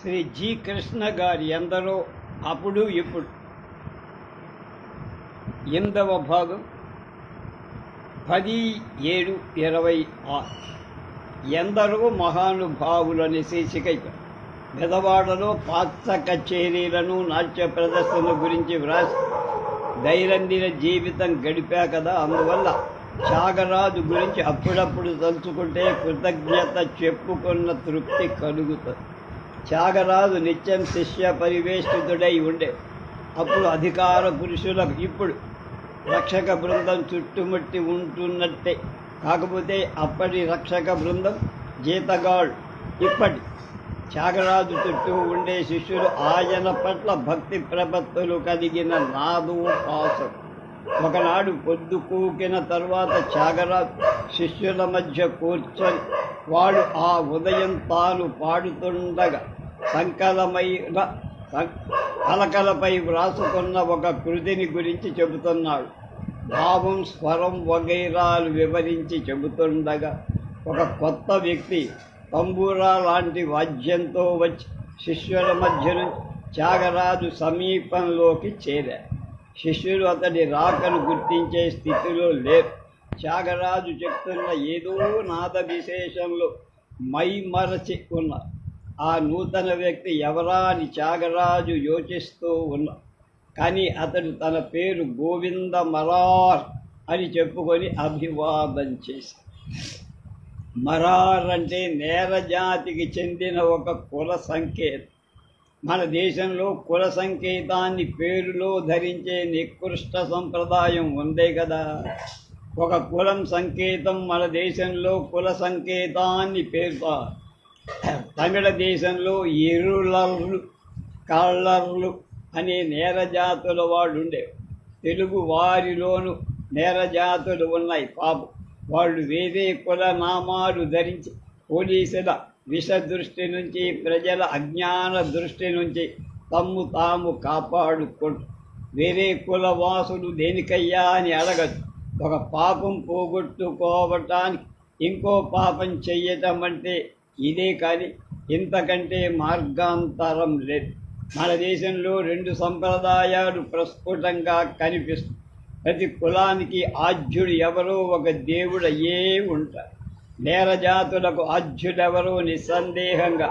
Shri G Krishna గారి ఎందరో అప్పుడు ఇప్పుడు 8వ భాగం 10/7/26 ఎందరో మహానుభావులని శీర్షిక. పెదవాడలో పాత్ర కచేరీలను నాట్య ప్రదర్శన గురించి వ్రాసి దైనందిన జీవితం గడిపా కదా. అందువల్ల త్యాగరాజు గురించి అప్పుడప్పుడు తలుచుకుంటే కృతజ్ఞత చెప్పుకున్న తృప్తి కలుగుతుంది. త్యాగరాజు నిత్యం శిష్య పరివేష్టితుడై ఉండే. అప్పుడు అధికార పురుషులకు ఇప్పుడు రక్షక బృందం చుట్టుముట్టి ఉంటున్నట్టే. కాకపోతే అప్పటి రక్షక బృందం జీతగాళ్ళు. ఇప్పటి త్యాగరాజు చుట్టూ ఉండే శిష్యులు ఆయన పట్ల భక్తి ప్రపత్తులు కలిగిన నాదు పాసం. ఒకనాడు పొద్దు కూకిన తరువాత త్యాగరాజు శిష్యుల మధ్య కూర్చొని వాడు ఆ ఉదయం తాను పాడుతుండగా పలకలపై వ్రాసుకున్న ఒక కృతిని గురించి చెబుతున్నాడు. భావం, స్వరం వగైరాలు వివరించి చెబుతుండగా ఒక కొత్త వ్యక్తి తంబూరా లాంటి వాద్యంతో వచ్చి శిష్యుల మధ్య నుంచి త్యాగరాజు సమీపంలోకి చేరారు. శిష్యులు అతడి రాకను గుర్తించే స్థితిలో లేరు. త్యాగరాజు చెప్తున్న ఏదో నాద విశేషంలో మైమరచి ఉన్నారు. ఆ నూతన వ్యక్తి ఎవరా అని త్యాగరాజు యోచిస్తూ ఉన్నారు. కానీ అతడు తన పేరు గోవింద మరార్ అని చెప్పుకొని అభివాదం చేశాడు. మరార్ అంటే నేరజాతికి చెందిన ఒక కుల సంకేతం. మన దేశంలో కుల సంకేతాన్ని పేరులో ధరించే నికృష్ట సంప్రదాయం ఉందే కదా. ఒక కులం సంకేతం మన దేశంలో కుల సంకేతాన్ని పేరుతారు. తమిళ దేశంలో ఎరులర్లు, కళ్ళర్లు అనే నేరజాతుల వాడు ఉండేవి. తెలుగు వారిలోనూ నేరజాతులు ఉన్నాయి. పాపం వాళ్ళు వేరే కుల నామాలు ధరించి పోలీసుల విష దృష్టి నుంచి, ప్రజల అజ్ఞాన దృష్టి నుంచి తమ్ము తాము కాపాడుకుంటూ వేరే కులవాసులు దేనికయ్యా అని అడగదు. ఒక పాపం పోగొట్టుకోవటానికి ఇంకో పాపం చెయ్యటం అంటే ఇదే. కానీ ఇంతకంటే మార్గాంతరం లేదు. మన దేశంలో 2 సంప్రదాయాలు ప్రస్ఫుటంగా కనిపిస్తుంది. ప్రతి కులానికి ఆద్యుడు ఎవరో ఒక దేవుడు అయ్యే ఉంటారు. నేరజాతులకు ఆద్యుడెవరో నిస్సందేహంగా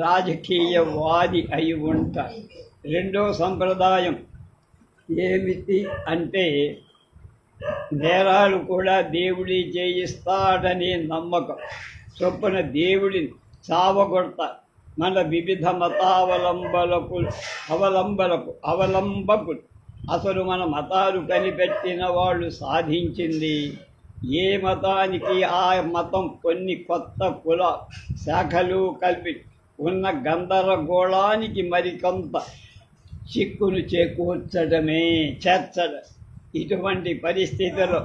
రాజకీయవాది అయి ఉంటారు. 2వ సంప్రదాయం ఏమిటి అంటే నేరాలు కూడా దేవుడి చేయిస్తాడనే నమ్మకం చొప్పున దేవుడిని చావగొడతారు. మన వివిధ అవలంబకులు అసలు మన మతాలు కనిపెట్టిన వాళ్ళు సాధించింది ఏ మతానికి ఆ మతం కొన్ని కొత్త కుల శాఖలు కలిపి ఉన్న గందరగోళానికి మరికొంత చిక్కును చేర్చడం. ఇటువంటి పరిస్థితుల్లో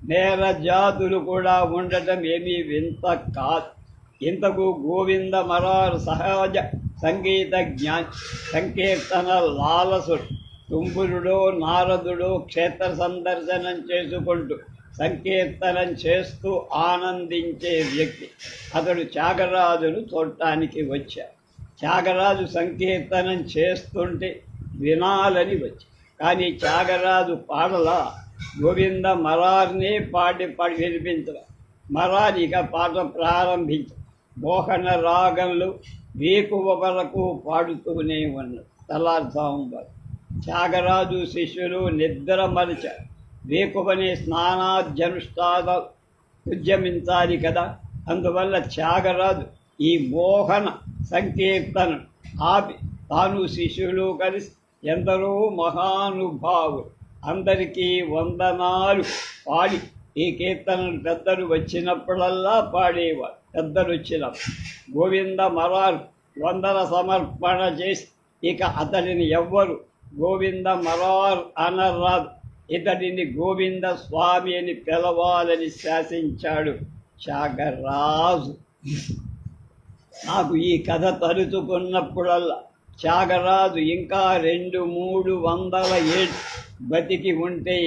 నేరజాతులు కూడా ఉండటం ఏమీ వింత కాదు. ఇంతకు గోవింద మరార్ సహజ సంగీత సంకీర్తన లాలసుడు. తుంబురుడో నారదుడో క్షేత్ర సందర్శనం చేసుకుంటూ సంకీర్తనం చేస్తూ ఆనందించే వ్యక్తి. అతడు త్యాగరాజును చూడటానికి వచ్చాడు. త్యాగరాజు సంకీర్తనం చేస్తుంటే వినాలని వచ్చి, కానీ త్యాగరాజు పాడలా. గోవింద మరార్నే పాడి వినిపించరా. మరార్ ఇక పాట ప్రారంభించ మోహన రాగంలో వేకువ వరకు పాడుతూనే ఉన్నాడు. తెల్లారుజామున త్యాగరాజు శిష్యులు నిద్ర మరిచారు. వేకువనే స్నానాధ్యనుష్ఠాన ఉద్యమించాలి కదా. అందువల్ల త్యాగరాజు ఈ మోహన సంకీర్తన ఆపి తాను శిష్యులు కలిసి ఎందరో మహానుభావులు అందరికీ వందనాలు పాడి ఈ కీర్తనలు పెద్దలు వచ్చినప్పుడల్లా పాడేవారు. పెద్దలు వచ్చినప్పుడు గోవింద మరార్ వందన సమర్పణ చేసి ఇక అతడిని ఎవ్వరు గోవింద మరార్ అనరాదు, ఇతడిని గోవింద స్వామి అని పిలవాలని శాసించాడు త్యాగరాజు. నాకు ఈ కథ తలుచుకున్నప్పుడల్లా త్యాగరాజు ఇంకా 200-300 ఏళ్ళు బతికి ఉంటే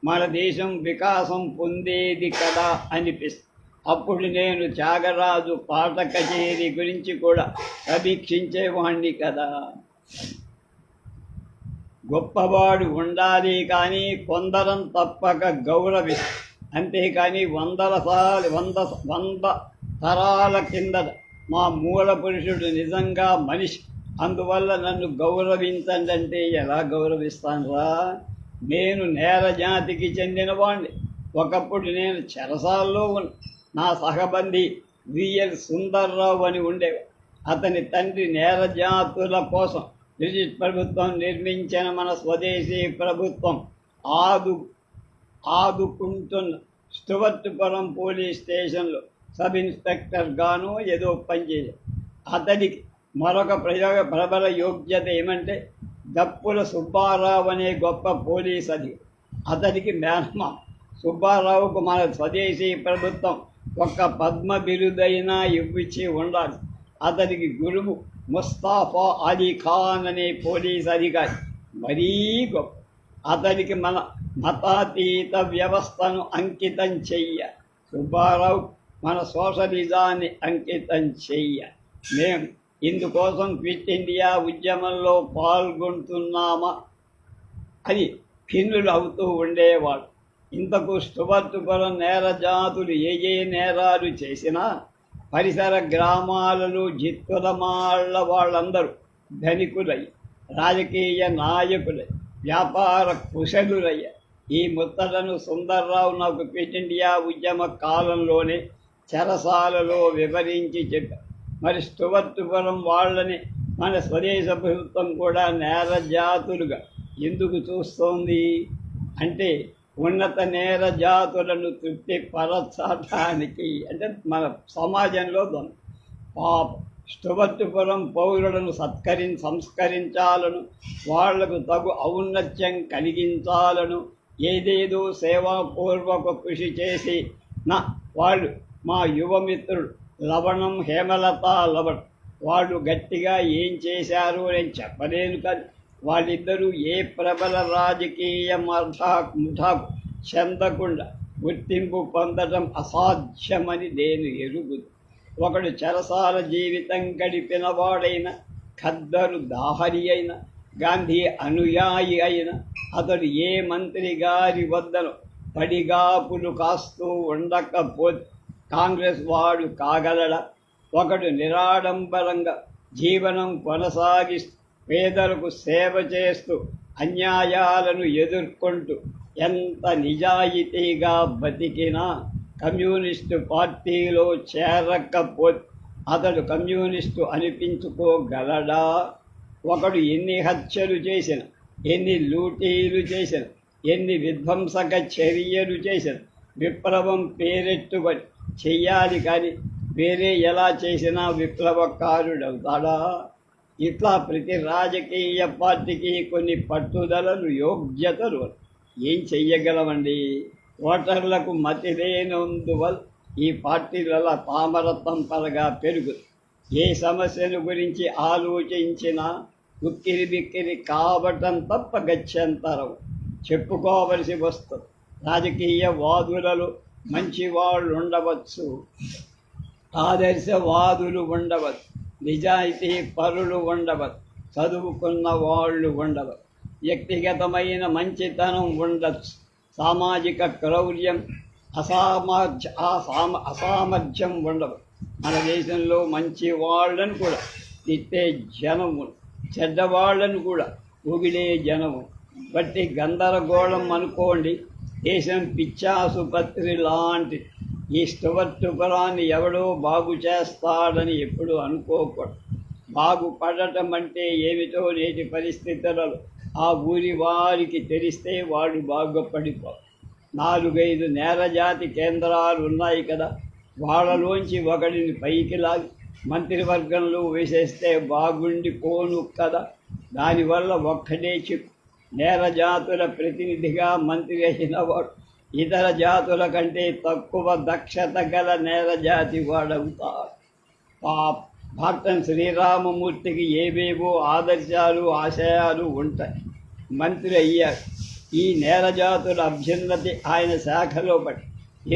మన దేశం వికాసం పొందేది కదా అనిపిస్తుంది. అప్పుడు నేను త్యాగరాజు పాట కచేరీ గురించి కూడా సమీక్షించేవాణ్ణి కదా. గొప్పవాడు ఉండాలి కానీ కొందరం తప్పక గౌరవిస్తాం, అంతేకాని వంద తరాల కిందట మా మూల పురుషుడు నిజంగా మనిషి, అందువల్ల నన్ను గౌరవించండి అంటే ఎలా గౌరవిస్తానురా? నేను నేర జాతికి చెందినవాణ్ణి. ఒకప్పుడు నేను చెరసాల్లో ఉన్న నా సహబంధి విఎల్ సుందర్రావు అని ఉండేవాడు. అతని తండ్రి నేర జాతుల కోసం బ్రిటిష్ ప్రభుత్వం నిర్మించిన మన స్వదేశీ ప్రభుత్వం ఆదుకుంటున్న స్టువర్ట్పురం పోలీస్ స్టేషన్లో సబ్ ఇన్స్పెక్టర్గాను ఏదో పనిచేయాలి. అతడికి మరొక ప్రబల యోగ్యత ఏమంటే దప్పుల సుబ్బారావు అనే గొప్ప పోలీస్ అధికారి. అతడికి మేనమామ. సుబ్బారావుకు మన స్వదేశీ ప్రభుత్వం ఒక్క పద్మ బిరుదైనా ఇవ్విచ్చి ఉండాలి. అతడికి గురువు ముస్తాఫా అలీ ఖాన్ అనే పోలీస్ అధికారి మరీ గొప్ప. అతడికి మన మతాతీత వ్యవస్థను అంకితం చెయ్య. సుబ్బారావు మన సోషలిజాన్ని అంకితం చెయ్య. మేము ఇందుకోసం క్విట్ ఇండియా ఉద్యమంలో పాల్గొంటున్నామా అని ఖిన్నులు అవుతూ ఉండేవాడు. ఇంతకు స్టువర్ట్పురం నేర జాతులు ఏ నేరాలు చేసినా పరిసర గ్రామాలలో జిత్తులమాళ్ల వాళ్ళందరూ ధనికులయ్య, రాజకీయ నాయకులై, వ్యాపార కుశలులయ్య. ఈ ముత్తలను సుందర్రావు నాకు క్విట్ ఇండియా ఉద్యమ కాలంలోనే చెరసాలలో వివరించి చెప్పారు. మరి స్టువర్ట్పురం వాళ్ళని మన స్వదేశ ప్రభుత్వం కూడా నేర జాతులుగా ఎందుకు చూస్తోంది అంటే ఉన్నత నేర జాతులను తృప్తిపరచడానికి. అంటే మన సమాజంలో పాప స్టువర్ట్పురం పౌరులను సంస్కరించాలను, వాళ్లకు తగు ఔన్నత్యం కలిగించాలను ఏదేదో సేవాపూర్వక కృషి చేసి వాళ్ళు మా యువమిత్రుడు లవణం హేమలత లవణ్ వాళ్ళు గట్టిగా ఏం చేశారు నేను చెప్పలేను. కానీ వాళ్ళిద్దరూ ఏ ప్రబల రాజకీయ ముఠాకు చెందకుండా గుర్తింపు పొందడం అసాధ్యమని నేను ఎరుగుదు. ఒకడు చెరసాల జీవితం గడిపిన వాడైన, ఖద్దరు దాహరి అయిన, గాంధీ అనుయాయి అయిన అతడు ఏ మంత్రి గారి వద్దను పడిగాపులు కాస్తూ ఉండకపోతే కాంగ్రెస్ వాడు కాగలడా? ఒకడు నిరాడంబరంగా జీవనం కొనసాగిస్తూ పేదలకు సేవ చేస్తూ అన్యాయాలను ఎదుర్కొంటూ ఎంత నిజాయితీగా బతికినా కమ్యూనిస్టు పార్టీలో చేరకపోతే అతడు కమ్యూనిస్టు అనిపించుకోగలడా? ఒకడు ఎన్ని హత్యలు చేసిన, ఎన్ని లూటీలు చేసిన, ఎన్ని విధ్వంసక చర్యలు చేసిన విప్లవం పేరెట్టుబడి చెయ్యాలి కానీ వేరే ఎలా చేసినా విప్లవకారుడవుతాడా? ఇట్లా ప్రతి రాజకీయ పార్టీకి కొన్ని పట్టుదలలు, యోగ్యతలు. ఏం చెయ్యగలమండి? ఓటర్లకు మతి లేనందువల్ల ఈ పార్టీల పామరత్వం పరగా పెరుగుతుంది. ఏ సమస్యను గురించి ఆలోచించినా ఉక్కిరి బిక్కిరి కావటం తప్ప గత్యంతరం చెప్పుకోవలసి వస్తుంది. రాజకీయ వాదులలో మంచివాళ్ళు ఉండవచ్చు, ఆదర్శవాదులు ఉండవచ్చు, నిజాయితీ పరులు ఉండవచ్చు, చదువుకున్న వాళ్ళు ఉండవచ్చు, వ్యక్తిగతమైన మంచితనం ఉండవచ్చు, సామాజిక క్రౌర్యం అసామర్థ్యం ఉండవచ్చు. మన దేశంలో మంచి వాళ్ళను కూడా తిట్టే జనము, చెడ్డవాళ్లను కూడా పొగిడే జనము బట్టి గందరగోళం అనుకోండి. దేశం పిచ్చాసుపత్రి లాంటి. ఈ స్టువర్ట్పురాన్ని ఎవడో బాగు చేస్తాడని ఎప్పుడు అనుకోకూడదు. బాగుపడటం అంటే ఏమిటో నేటి పరిస్థితులలో ఆ ఊరి వారికి తెలిస్తే వాడు బాగుపడిపో. 4-5 నేరజాతి కేంద్రాలు ఉన్నాయి కదా, వాళ్ళలోంచి ఒకడిని పైకి లాగి మంత్రివర్గంలో వేసేస్తే బాగుండిపోను కదా. దానివల్ల ఒక్కటే చిక్కు, నేరజాతుల ప్రతినిధిగా మంత్రి అయిన వాడు ఇతర జాతుల కంటే తక్కువ దక్షత గల నేరజాతి వాడవుతాడు. భారతం శ్రీరామమూర్తికి ఏవేవో ఆదర్శాలు, ఆశయాలు ఉంటాయి. మంత్రి అయ్యారు. ఈ నేరజాతుల అభ్యున్నతి ఆయన శాఖలో పడి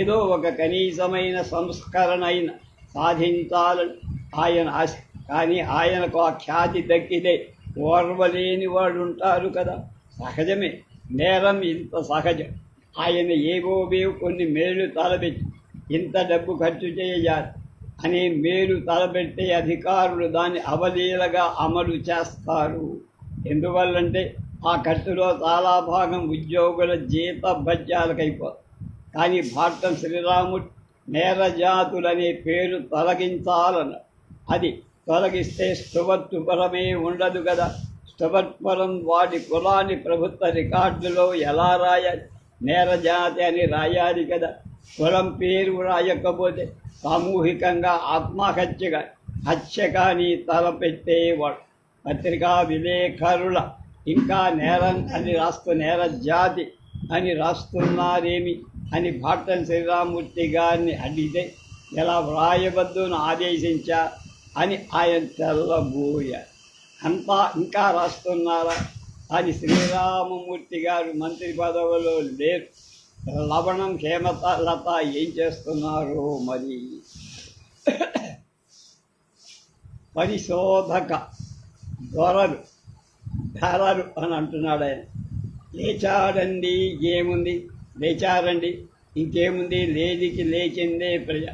ఏదో ఒక కనీసమైన సంస్కరణ అయిన సాధించాలని ఆయన ఆశ. కానీ ఆయనకు ఆ ఖ్యాతి దక్కితే ఓర్వలేని వాళ్ళు ఉంటారు కదా, సహజమే. నేరం ఇంత సహజం. ఆయన ఏవోవేవో కొన్ని మేలు తలపెట్టి ఇంత డబ్బు ఖర్చు చేయాలి అనే మేలు తలపెట్టే అధికారులు దాన్ని అవలీలగా అమలు చేస్తారు. ఎందువల్లంటే ఆ ఖర్చులో చాలా భాగం ఉద్యోగుల జీత భత్యాలకైపోతుంది. కానీ భారతం శ్రీరాముడు నేరజాతులనే పేరు తొలగించాలన్న. అది తొలగిస్తే స్థువత్పురమే ఉండదు కదా. స్థువత్పురం వాడి కులాన్ని ప్రభుత్వ రికార్డులో ఎలా రాయాలి? నేరజాతి అని రాయాలి కదా. కులం పేరు రాయకపోతే సామూహికంగా ఆత్మహత్యగా హత్య కానీ తలపెట్టేవాడు. పత్రికా విలేకరుల ఇంకా నేరం అని నేర జాతి అని రాస్తున్నారేమి అని భారతం శ్రీరామూర్తి గారిని అడిగితే ఎలా వ్రాయవద్దును ఆదేశించా అని ఆయన తెల్లబోయారు. అంతా ఇంకా రాస్తున్నారా అని శ్రీరామమూర్తి గారు మంత్రి పదవిలో లేరు. లవణం హేమత లత ఏం చేస్తున్నారు మరి? పరిశోధక దొరలు ధరలు అని అంటున్నాడు ఆయన. లేచాడండి, ఏముంది? లేచారండి, ఇంకేముంది? లేచికి లేచిందే ప్రజ.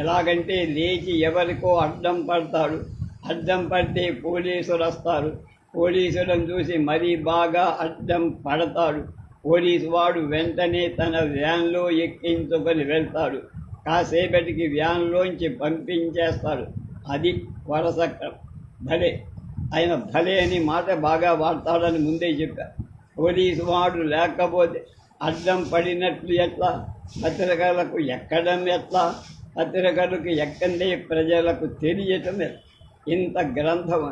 ఎలాగంటే లేచి ఎవరికో అడ్డం పడతాడు. అడ్డం పడితే పోలీసులు వస్తారు. పోలీసులను చూసి మరీ బాగా అడ్డం పడతాడు. పోలీసు వాడు వెంటనే తన వ్యాన్లో ఎక్కించుకొని వెళ్తాడు. కాసేపటికి వ్యాన్లోంచి పంపించేస్తాడు. అది వరసక్రం. భలే, ఆయన భలే అని మాట బాగా వాడతాడని ముందే చెప్పారు. పోలీసు వాడు లేకపోతే అడ్డం పడినట్లు ఎట్లా? పత్రికలకు ఎక్కడం ఎట్లా? పత్రికలకు ఎక్కందే ప్రజలకు తెలియటం ఎట్లా? ఇంత గ్రంథం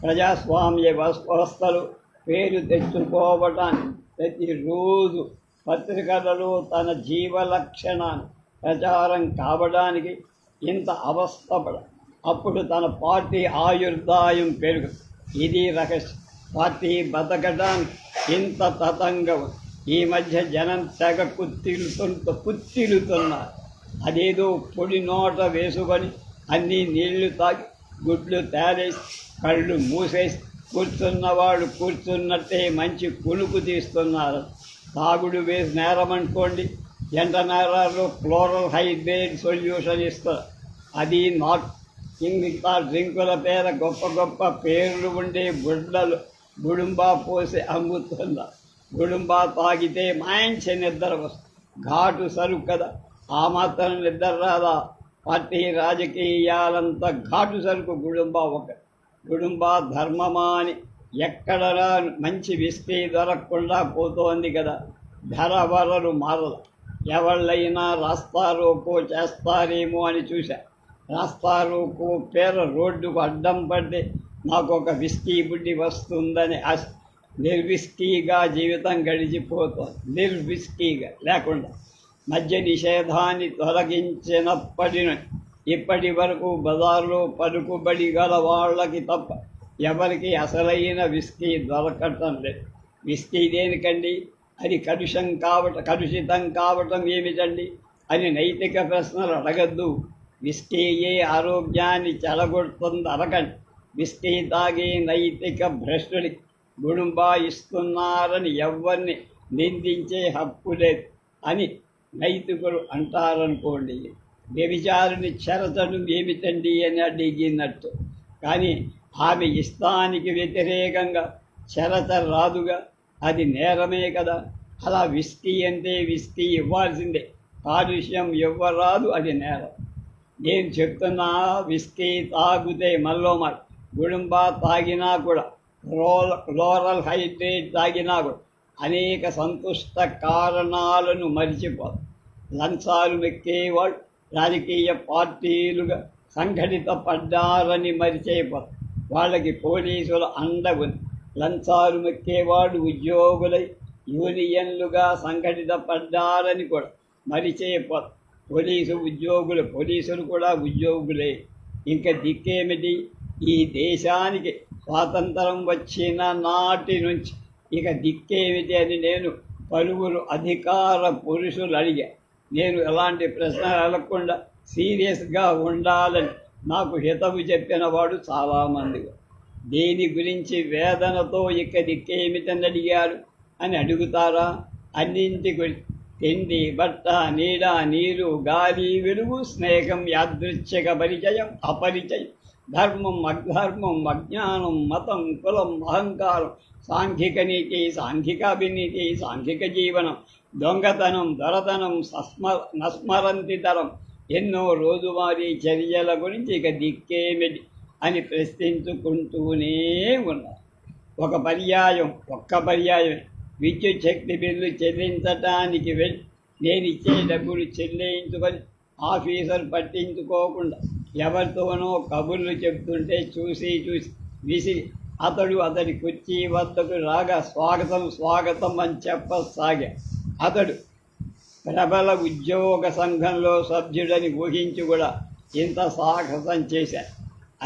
ప్రజాస్వామ్య వ్యవస్థలు పేరు తెచ్చుకోవటానికి ప్రతిరోజు పత్రికలలో తన జీవలక్షణాన్ని ప్రచారం కావడానికి ఇంత అవస్థపడ. అప్పుడు తన పార్టీ ఆయుర్దాయం పెరుగు. ఇది రహస్యం. పార్టీ బతకడానికి ఇంత తతంగం. ఈ మధ్య జనం తెగ కుత్తిలుతున్నారు. అదేదో పొడి నోట వేసుకొని అన్నీ నీళ్లు తాగి గుడ్లు తేలేసి కళ్ళు మూసేసి కూర్చున్నవాడు కూర్చున్నట్టే మంచి కునుకు తీస్తున్నారు. తాగుడు వేసి నేరమనుకోండి, ఎంట నేరాల్లో క్లోరల్ హైడ్రేట్ సొల్యూషన్ ఇస్తారు. అది నాట్. మిగతా డ్రింకుల పేర గొప్ప గొప్ప పేర్లు ఉండే గుడుంబా పోసి అమ్ముతున్నారు. గుడుంబా తాగితే మంచి నిద్ర వస్తుంది. ఘాటు సరుకు కదా, ఆ మాత్రం నిద్ర రాదా? పార్టీ రాజకీయాలంతా ఘాటు సరుకు. గుడుంబా గుడుంబా ధర్మమా అని ఎక్కడరా మంచి విస్కీ దొరకకుండా పోతోంది కదా. ధర వరలు మారల. ఎవళ్ళైనా రాస్తారోకో చేస్తారేమో అని చూశా. రాస్తారోకో పేర రోడ్డుకు అడ్డం పడితే నాకు ఒక విస్కీ బుడ్డి వస్తుందని ఆశ. నిర్విస్కీగా జీవితం గడిచిపోతుంది. నిర్విస్కీగా లేకుండా మద్య నిషేధాన్ని తొలగించినప్పటి నుండి ఇప్పటి వరకు బజార్లో పలుకుబడి గల వాళ్ళకి తప్ప ఎవరికి అసలైన విస్కీ దొరకటం లేదు. విస్కీ దేనికండి? అది కలుషితం కావటం ఏమిటండి అని నైతిక ప్రశ్నలు అడగద్దు. విస్కీయే ఆరోగ్యాన్ని చెలగొడుతుంది అరకండి. విస్కీ తాగే నైతిక భ్రష్టుడికి గుడుంబా ఇస్తున్నారని ఎవరిని నిందించే హక్కు లేదు అని నైతికులు అంటారనుకోండి. వ్యభిచారిని చెరచడం ఏమిటండి అని అడిగినట్టు. కానీ ఆమె ఇష్టానికి వ్యతిరేకంగా చెరచ రాదుగా, అది నేరమే కదా. అలా విస్కీ అంటే విస్కీ ఇవ్వాల్సిందే, కాలుష్యం ఇవ్వరాదు, అది నేరం. నేను చెప్తున్నా, విస్కీ తాగితే గుడుంబా తాగినా కూడా, క్లోరల్ హైడ్రేట్ తాగినా కూడా అనేక సంతుష్ట కారణాలను మరిచిపోదు. లంచాలు మెక్కేవాళ్ళు రాజకీయ పార్టీలుగా సంఘటిత పడ్డారని మరిచిపోదు. వాళ్ళకి పోలీసుల అండ ఉంది. లంచాలు మెక్కేవాడు ఉద్యోగులై యూనియన్లుగా సంఘటిత పడ్డారని కూడా మరిచిపోదు. పోలీసులు కూడా ఉద్యోగులే. ఇంకా దిక్కేమిటి? ఈ దేశానికి స్వాతంత్రం వచ్చిన నాటి నుంచి ఇక దిక్కేమిటి అని నేను పలువురు అధికార పురుషులు అడిగా. నేను ఎలాంటి ప్రశ్న అడగకుండా సీరియస్గా ఉండాలని నాకు హితవు చెప్పిన వాడు చాలామంది. దేని గురించి వేదనతో ఇక దిక్కేమిటని అడిగారు అని అడుగుతారా? అన్నింటి గురించి తిండి, బట్ట, నీడ, నీరు, గాలి, వెలుగు, స్నేహం, యాదృచ్ఛిక పరిచయం, అపరిచయం, ధర్మం, అధర్మం, అజ్ఞానం, మతం, కులం, అహంకారం, సాంఘిక నీతి, సాంఘికాభినీతి, సాంఘిక జీవనం, దొంగతనం, దొరతనం, నస్మరంతితరం, ఎన్నో రోజువారీ చర్యల గురించి ఇక దిక్కేమిటి అని ప్రశ్నించుకుంటూనే ఉన్నారు. ఒక్క పర్యాయం విద్యుత్ శక్తి బిల్లు చెల్లించటానికి వెళ్ళి నేను ఇచ్చే డబ్బులు చెల్లించుకొని ఆఫీసర్ పట్టించుకోకుండా ఎవరితోనో కబుర్లు చెప్తుంటే చూసి విసిరి అతడి కుర్చీ వద్దకు రాగా స్వాగతం అని చెప్పసాగా. అతడు ప్రబల ఉద్యోగ సంఘంలో సభ్యుడని ఊహించి కూడా ఇంత సాహసం చేశారు.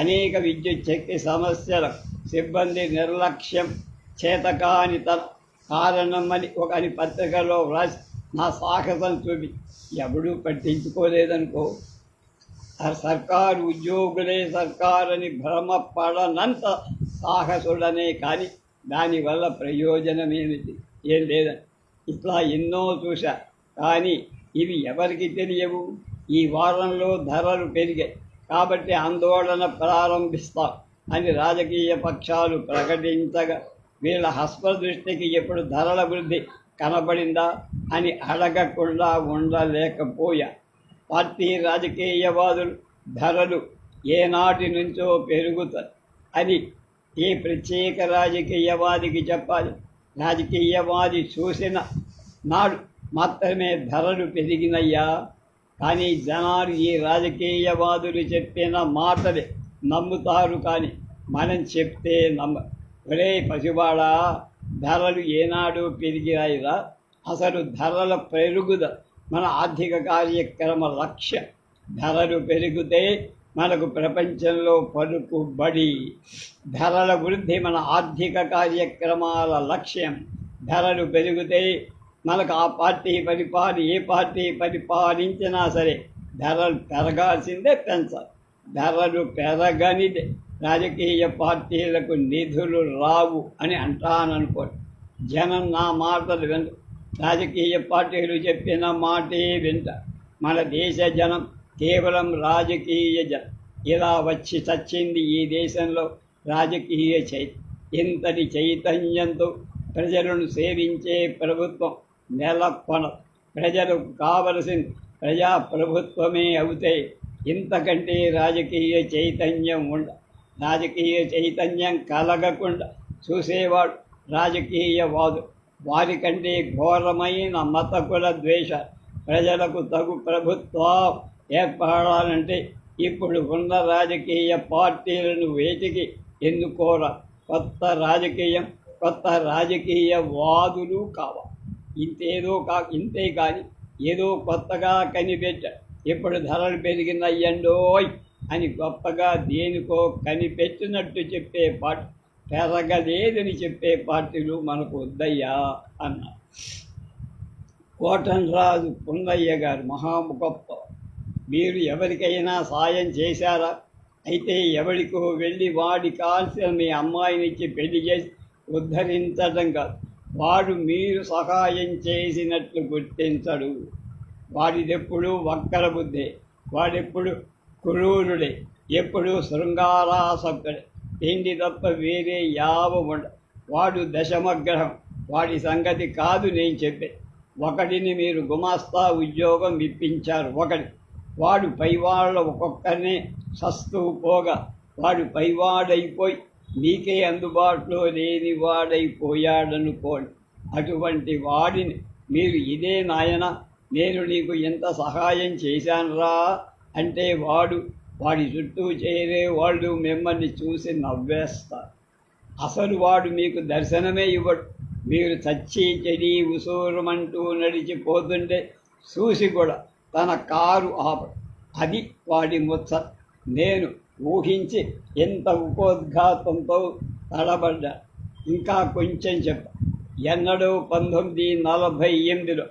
అనేక విద్యుత్ శక్తి సమస్యల సిబ్బంది నిర్లక్ష్యం, చేతకానితన కారణమని అని పత్రికలో వ్రాసి నా సాహసం చూపి ఎవడూ పట్టించుకోలేదనుకో. సర్కారు ఉద్యోగులే సర్కారని భ్రమపడనంత సాహసుడనే కానీ దానివల్ల ప్రయోజనమేమిటి? ఏం లేదని ఇట్లా ఎన్నో చూశా. కానీ ఇవి ఎవరికి తెలియవు. ఈ వారంలో ధరలు పెరిగాయి కాబట్టి ఆందోళన ప్రారంభిస్తాం అని రాజకీయ పక్షాలు ప్రకటించగా వీళ్ళ హస్పదృష్టికి ఎప్పుడు ధరల వృద్ధి కనబడిందా అని అడగకుండా ఉండలేకపోయా. పార్టీ రాజకీయవాదులు ధరలు ఏనాటి నుంచో పెరుగుతాయి అని ఈ ప్రత్యేక రాజకీయవాదికి చెప్పాలి. రాజకీయవాది చూసిన నాడు మాత్రమే ధరలు పెరిగినయ్యా. కానీ జనాలు ఈ రాజకీయవాదులు చెప్పిన మాటలే నమ్ముతారు, కానీ మనం చెప్తే ఒరే పసివాడా, ధరలు ఏనాడు పెరిగాయిరా? అసలు ధరల పెరుగుదల మన ఆర్థిక కార్యక్రమ లక్ష్యం. ధరలు పెరిగితే మనకు ప్రపంచంలో పలుకుబడి. ధరల వృద్ధి మన ఆర్థిక కార్యక్రమాల లక్ష్యం. ధరలు పెరిగితే మనకు ఏ పార్టీ పరిపాలించినా సరే ధరలు పెరగాల్సిందే, పెంచాలి. ధరలు పెరగనిదే రాజకీయ పార్టీలకు నిధులు రావు అని అంటాననుకోండి. జనం నా మాటలు వింట, రాజకీయ పార్టీలు చెప్పిన మాటే వింట. మన దేశ జనం కేవలం రాజకీయ జనం. ఇలా వచ్చి చచ్చింది ఈ దేశంలో రాజకీయ ఇంతటి చైతన్యంతో ప్రజలను సేవించే ప్రభుత్వం నెలకొన. ప్రజలకు కావలసిన ప్రజాప్రభుత్వమే అవుతే ఇంతకంటే రాజకీయ చైతన్యం రాజకీయ చైతన్యం కలగకుండా చూసేవాడు రాజకీయవాదు. వారికంటే ఘోరమైన మతకుల ద్వేష. ప్రజలకు తగు ప్రభుత్వం ఏర్పడాలంటే ఇప్పుడు ఉన్న రాజకీయ పార్టీలను వేటికి ఎన్నుకోరా. కొత్త రాజకీయవాదులు కావాలి. ఇంతే కానీ ఏదో కొత్తగా కనిపెట్టాడు ఇప్పుడు ధరలు పెరిగినయ్యండోయ్ అని గొప్పగా దేనికో కనిపెట్టినట్టు చెప్పే పార్టీ, పెరగలేదని చెప్పే పార్టీలు మనకు వద్దయ్యా అన్నారు. కోటన్రాజు పున్నయ్య గారు మహా గొప్ప. మీరు ఎవరికైనా సాయం చేశారా? అయితే ఎవరికో వెళ్ళి వాడి కాల్సిన మీ అమ్మాయినిచ్చి పెళ్లి చేసి ఉద్ధరించడం కాదు. వాడు మీరు సహాయం చేసినట్లు గుర్తించడు. వాడిదెప్పుడు వక్ర బుద్ధే, వాడెప్పుడు క్రూరుడే, ఎప్పుడు శృంగారాసక్తుడే. తిండి తప్ప వేరే యావ ఉండ. వాడు దశమగ్రహం. వాడి సంగతి కాదు నేను చెప్పే. ఒకడిని మీరు గుమాస్తా ఉద్యోగం ఇప్పించారు. వాడు పైవాళ్ళ ఒక్కొక్కరినే సస్తూ పోగా వాడు పైవాడైపోయి మీకే అందుబాటులో లేని వాడైపోయాడనుకోండి. అటువంటి వాడిని మీరు ఇదే నాయన నేను నీకు ఎంత సహాయం చేశానురా అంటే వాడి చుట్టూ చేరే వాళ్ళు మిమ్మల్ని చూసి నవ్వేస్తారు. అసలు వాడు మీకు దర్శనమే ఇవ్వడు. మీరు చచ్చి చెడి ఉసూరుమంటూ నడిచిపోతుంటే చూసి కూడా తన కారు ఆపడు. అది వాడి ముచ్చ. నేను ఊహించి ఎంత ఉపోద్ఘాతంతో తడబడ్డా. ఇంకా కొంచెం చెప్ప. ఎన్నడో 1948లో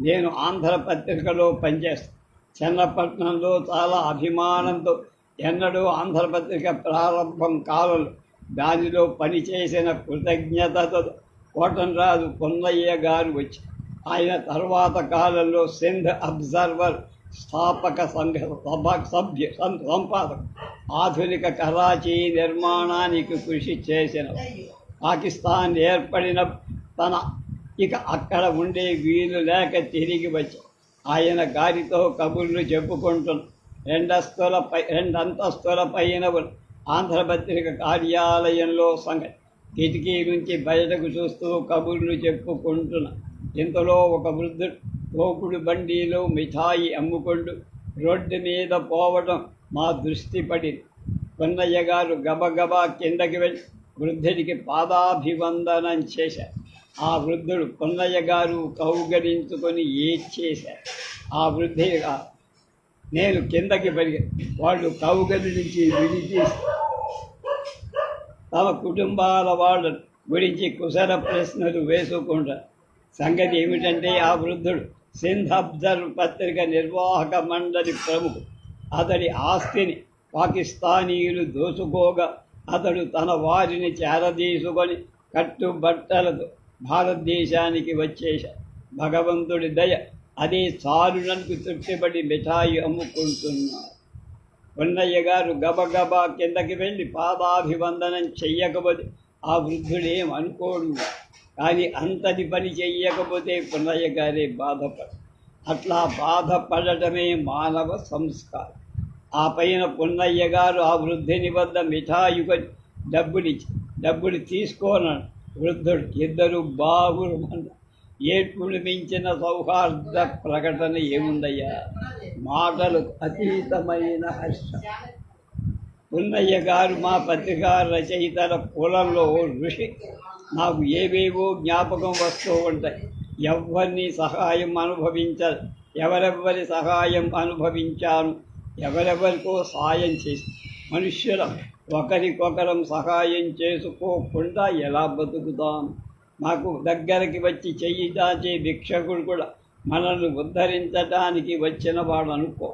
నేను ఆంధ్రపత్రికలో పనిచేస్తాను. చెన్నపట్నంలో చాలా అభిమానంతో ఎన్నడూ ఆంధ్రపత్రిక ప్రారంభం కాలంలో దానిలో పనిచేసిన కృతజ్ఞతతో కోటంరాజు పున్నయ్య గారు వచ్చి ఆయన తర్వాత కాలంలో సింధ్ అబ్జర్వర్ స్థాపక సంపాదక ఆధునిక కరాచీ నిర్మాణానికి కృషి చేసిన పాకిస్తాన్ ఏర్పడిన తన ఇక అక్కడ ఉండే వీలు లేక తిరిగి వచ్చి ఆయన గారితో కబుర్లు చెప్పుకుంటున్న రెండంతస్తుల పైన ఆంధ్రపత్రిక కార్యాలయంలో సంగతి కిటికీ నుంచి బయటకు చూస్తూ కబుర్లు చెప్పుకుంటున్న ఇంతలో ఒక వృద్ధుడు తోపుడు బండిలో మిఠాయి అమ్ముకుంటూ రోడ్డు మీద పోవడం మా దృష్టి పడింది. పున్నయ్య గారు గబగబా కిందకి వెళ్ళి వృద్ధుడికి పాదాభివందనం చేశారు. ఆ వృద్ధుడు పున్నయ్య గారు కౌగలించుకొని ఏడ్చేశారు. ఆ వృద్ధిగా నేను కిందకి పెరిగాను. వాళ్ళు కౌగలి నుంచి విడిచేసి తమ కుటుంబాల వాళ్ళ గురించి కుశల ప్రశ్నలు వేసుకుంటారు. సంగతి ఏమిటంటే ఆ వృద్ధుడు సింధ్ అబ్జర్వ్ పత్రిక నిర్వాహక మండలి ప్రముఖుడు. అతడి ఆస్తిని పాకిస్తానీయులు దోచుకోగా అతడు తన వారిని చేరదీసుకొని కట్టుబట్టలతో భారతదేశానికి వచ్చేశాడు. భగవంతుడి దయ అదే చాలునకు తృప్తిపడి మిఠాయి అమ్ముకుంటున్నారు. పున్నయ్య గారు గబగబా కిందకి వెళ్ళి పాదాభివందనం చెయ్యకపోతే ఆ వృద్ధుడేం అనుకోడు. కానీ అంతటి పని చెయ్యకపోతే పున్నయ్య గారే బాధపడు. అట్లా బాధపడటమే మానవ సంస్కారం. ఆ పైన పున్నయ్య గారు ఆ వృద్ధుని వద్ద మిఠాయి కొని డబ్బులు తీసుకోనడు. వృద్ధుడు ఇద్దరు బాబులు ఏడ్పులు మించిన సౌహార్ద ప్రకటన ఏముందయ్యా, మాటలు అతీతమైన హర్షం. పున్నయ్య గారు మా పత్రికా రచయితల కులంలో ఋషి. నాకు ఏవేవో జ్ఞాపకం వస్తూ ఉంటాయి. ఎవరిని సహాయం ఎవరెవరి సహాయం అనుభవించాను, ఎవరెవరికో సాయం చేసి మనుష్యులం ఒకరికొకరం సహాయం చేసుకోకుండా ఎలా బతుకుతాం? మాకు దగ్గరికి వచ్చి చెయ్యి దాచే భిక్షకుడు కూడా మనల్ని ఉద్ధరించడానికి వచ్చిన వాడు అనుకో,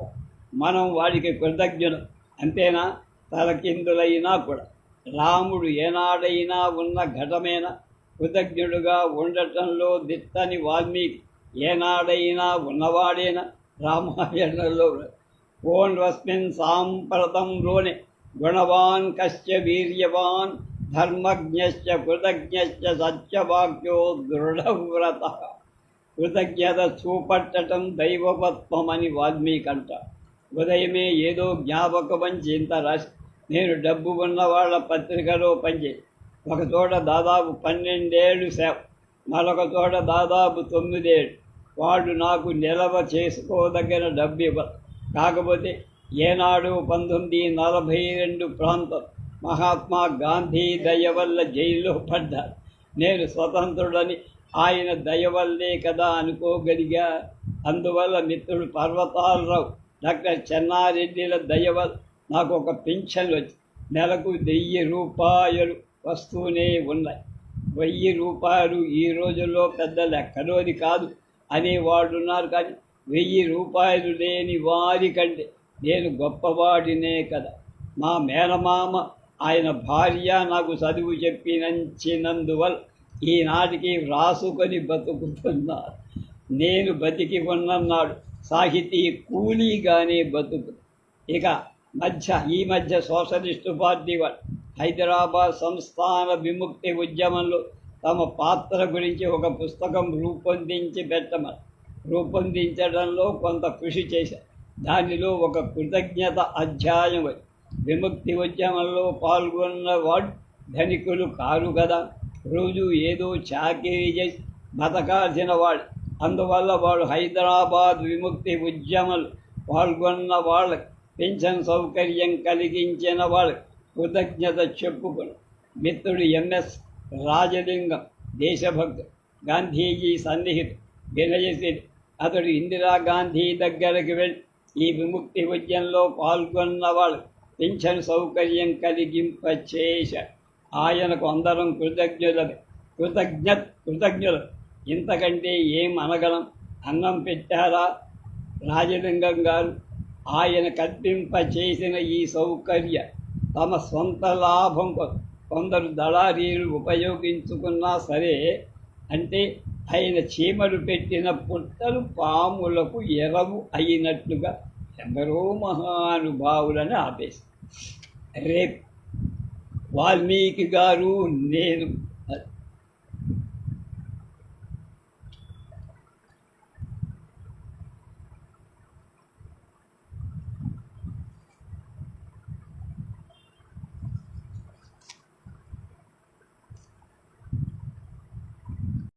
మనం వాడికి కృతజ్ఞులు. అంతేనా? తలకిందులైనా కూడా రాముడు ఏనాడైనా ఉన్న ఘటమేనా? కృతజ్ఞుడుగా ఉండటంలో దిట్టని వాల్మీకి ఏనాడైనా ఉన్నవాడేనా? రామాయణంలో కోన్వస్మిన్ సాంప్రతంలోనే గుణవాన్ కశ్చ వీర్యవాన్ ధర్మజ్ఞశ్చ కృతజ్ఞశ్చ సత్యవాక్యో దృఢవ్రత. కృతజ్ఞత చూపట్టడం దైవవత్వమని వాల్మీకి అంట. ఉదయమే ఏదో జ్ఞాపకమని ఇంత రాసి నేను డబ్బు ఉన్న వాళ్ళ పత్రికలో పనిచేసి ఒక చోట దాదాపు 12 ఏళ్ళు సేవ, మరొక చోట దాదాపు 9 ఏళ్ళు. వాడు నాకు నిలవ చేసుకోదగిన డబ్బు ఇవ్వరు. కాకపోతే ఏనాడు 1942 ప్రాంతం మహాత్మా గాంధీ దయ వల్ల జైల్లో పడ్డారు. నేను స్వతంత్రుడని ఆయన దయ వల్లే కదా అనుకోగలిగా. అందువల్ల మిత్రుడు పర్వతాలరావు డాక్టర్ చెన్నారెడ్డిల దయ వల్ల నాకు ఒక పింఛన్ వచ్చి నెలకు 1000 రూపాయలు వస్తూనే ఉన్నాయి. 1000 రూపాయలు ఈ రోజుల్లో పెద్ద లెక్కలోది కాదు అనేవాళ్ళు ఉన్నారు. కానీ 1000 రూపాయలు లేని వారి కంటే నేను గొప్పవాడినే కదా. మా మేనమామ ఆయన భార్య నాకు చదువు చెప్పినందువల్ల ఈనాటికి వ్రాసుకొని బతుకుతున్నారు. నేను బతికి ఉన్నన్నాడు సాహితీ కూలీగానే బతుకు. ఇక ఈ మధ్య సోషలిస్టు పార్టీ వాళ్ళు హైదరాబాద్ సంస్థాన విముక్తి ఉద్యమంలో తమ పాత్ర గురించి ఒక పుస్తకం రూపొందించడంలో కొంత కృషి చేశారు. దానిలో ఒక కృతజ్ఞత అధ్యాయం. విముక్తి ఉద్యమంలో పాల్గొన్నవాడు ధనికులు కారు కదా, రోజు ఏదో చాకరీ చేసి బతకాల్సిన వాడు. అందువల్ల వాడు హైదరాబాద్ విముక్తి ఉద్యమంలో పాల్గొన్న వాళ్ళకి పెన్షన్ సౌకర్యం కలిగించిన వాళ్ళకి కృతజ్ఞత చెప్పుకొని మిత్రుడు ఎంఎస్ రాజలింగం దేశభక్తుడు, గాంధీజీ సన్నిహితుడు, వినయశీలి. అతడు ఇందిరాగాంధీ దగ్గరికి వెళ్ళి ఈ విముక్తి ఉద్యమంలో పాల్గొన్న వాళ్ళు పెన్షన్ సౌకర్యం కలిగింపచేశాడు. ఆయనకు అందరం కృతజ్ఞులు. ఇంతకంటే ఏం అనగలం? అన్నం పెట్టారా రాజలింగం గారు? ఆయన కల్పింపచేసిన ఈ సౌకర్య తమ సొంత లాభం కొందరు దళారీలు ఉపయోగించుకున్నా సరే, అంటే ఆయన చీమలు పెట్టిన పుట్టలు పాములకు ఎరవు అయినట్లుగా ఎందరో మహానుభావులని ఆపేసి రేపు వాల్మీకి గారు నేను